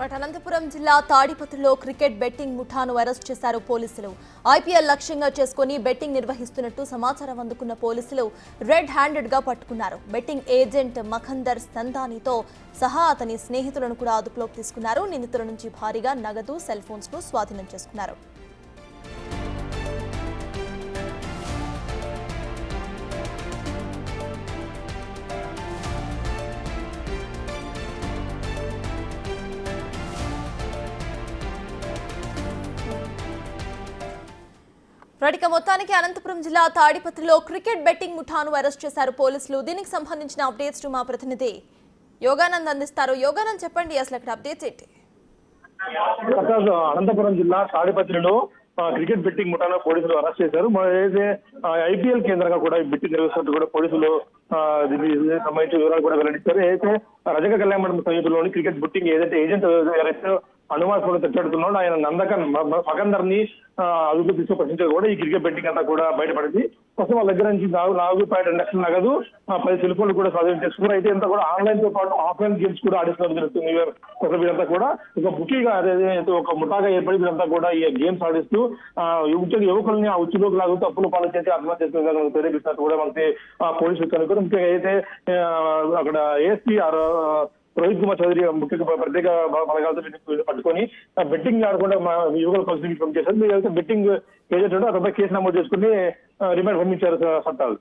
అనంతపురం జిల్లా తాడిపత్రిలో cricket betting ముఠాను arrest చేశారు పోలీసులు. ఐపీఎల్ లక్ష్యంగా చేసుకుని బెట్టింగ్ నిర్వహిస్తున్నట్టు సమాచారం అందుకున్న పోలీసులు రెడ్ హ్యాండెడ్ గా పట్టుకున్నారు. బెట్టింగ్ ఏజెంట్ మఖందర్ సందానితో సహా అతని స్నేహితులను కూడా అదుపులోకి తీసుకున్నారు. నిందితుల నుంచి భారీగా నగదు, సెల్ ఫోన్స్ ను స్వాధీనం చేసుకున్నారు. ఇక మొత్తానికి అనంతపురం జిల్లా తాడిపత్రిలో క్రికెట్ బెట్టింగ్ ముఠాను అరెస్ట్ చేశారు పోలీసులు. దీనికి సంబంధించిన అప్డేట్స్ మా ప్రతినిధి యోగానంద్ అందిస్తారు. యోగానంద్, చెప్పండి అసలు అక్కడ అప్డేట్స్ ఏంటి? అనంతపురం జిల్లా తాడిపత్రిలో క్రికెట్ బెట్టింగ్ ముఠాను పోలీసులు అరెస్ట్ చేశారు. అయితే ఐపీఎల్ కేంద్రంగా కూడా బెట్టింగ్ నిర్వహిస్తున్నట్టు కూడా పోలీసులు దీనికి సంబంధించిన వివరాలు కూడా వెల్లడించారు. అయితే రజక కళ్యాణ మండపం సమీపంలోని క్రికెట్ బెట్టింగ్ ఏజెంట్ ఎవరైతే అనుమానాస్పదంగా తట్టడుతున్నాడు ఆయన నందకన్ మఖందర్ ని అదుపు తీసుకు ప్రశ్నించారు కూడా ఈ క్రికెట్ బెట్టింగ్ అంతా కూడా బయటపడింది. ప్రస్తుతం వాళ్ళ దగ్గర నుంచి 4.2 లక్షల నగదు, 10 సెల్ ఫోన్లు కూడా స్వాధీనం చేసుకున్నారు. అయితే ఇంత కూడా ఆన్లైన్ తో పాటు ఆఫ్లైన్ గేమ్స్ కూడా ఆడిస్తున్నారు జరుగుతుంది. కొత్త వీరంతా కూడా ఒక బుకీగా ఒక ముఠాగా ఏర్పడి వీరంతా కూడా ఈ గేమ్స్ ఆడిస్తూ యువకుల్ని ఆ ఉచ్చులోకి లాగుతూ అప్పులు పాలు చేసి ఆత్మహత్య చేసుకునే ప్రేరేపిస్తున్నట్టు కూడా మనకి పోలీసులు కనుక్కోరు. ముఖ్యంగా అయితే అక్కడ ఏఎస్పీ రోహిత్ కుమార్ చౌదరి ముఖ్యంగా ప్రత్యేక బలగాలతో పట్టుకొని బెట్టింగ్ ఆడకుండా యువకుల పరిస్థితికి పంపించారు. మీరు అయితే బెట్టింగ్ ఏజెంట్ ఉంటే అతనిపై కేసు నమోదు చేసుకుని రిమాండ్ పంపించారు సట్టాలు.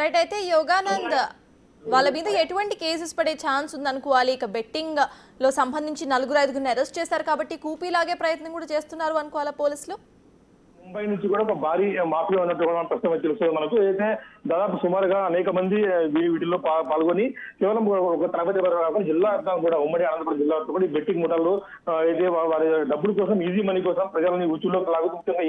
రైట్, అయితే యోగానంద్ వాళ్ళ మీద ఎటువంటి కేసెస్ పడే ఛాన్స్ ఉందనుకోవాలి? ఇక బెట్టింగ్ లో సంబంధించి 4-5 అరెస్ట్ చేశారు కాబట్టి కూపీలాగే ప్రయత్నం కూడా చేస్తున్నారు అనుకోవాలా పోలీసులు? ముంబై నుంచి కూడా ఒక భారీ మాఫియా ఉన్నట్టు కూడా ప్రస్తుతం తెలుస్తుంది మనకు. అయితే దాదాపు సుమారుగా అనేక మంది వీటిల్లో పాల్గొని కేవలం ఒక తరగతి కాకుండా జిల్లా కూడా ఉమ్మడి అనంతపురం జిల్లా కూడా ఈ బెట్టింగ్ ముఠాలు అయితే వారి డబ్బుల కోసం, ఈజీ మనీ కోసం ప్రజలని ఉచ్చులోకి లాగుతూ ముఖ్యంగా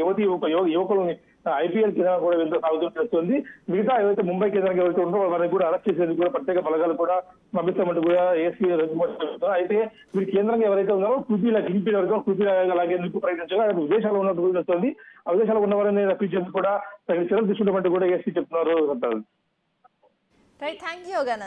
యువకులని ఐపీఎల్ కేంద్రం కూడా వెళ్తూ సాగుతూ చేస్తుంది. మిగతా ఏవైతే ముంబై కేంద్రంగా వెళ్తూ ఉంటో వారిని కూడా అరెస్ట్ చేసేందుకు కూడా ప్రత్యేక బలగాలు కూడా పంపిస్తామంటూ కూడా ఏఎస్పీ చెప్తున్నారు. అయితే వీరి కేంద్రంగా ఎవరైతే ఉన్నారో కింపీ వరకు కూపీలా లాగేందుకు ప్రయత్నించారు. విదేశాల్లో ఉన్నట్టు వస్తుంది. ఆ విదేశాల్లో ఉన్న వారిని రప్పించేందుకు కూడా చర్యలు తీసుకుంటామంటూ కూడా ఏఎస్పీ చెప్తున్నారు. Right, thank you Yoganand.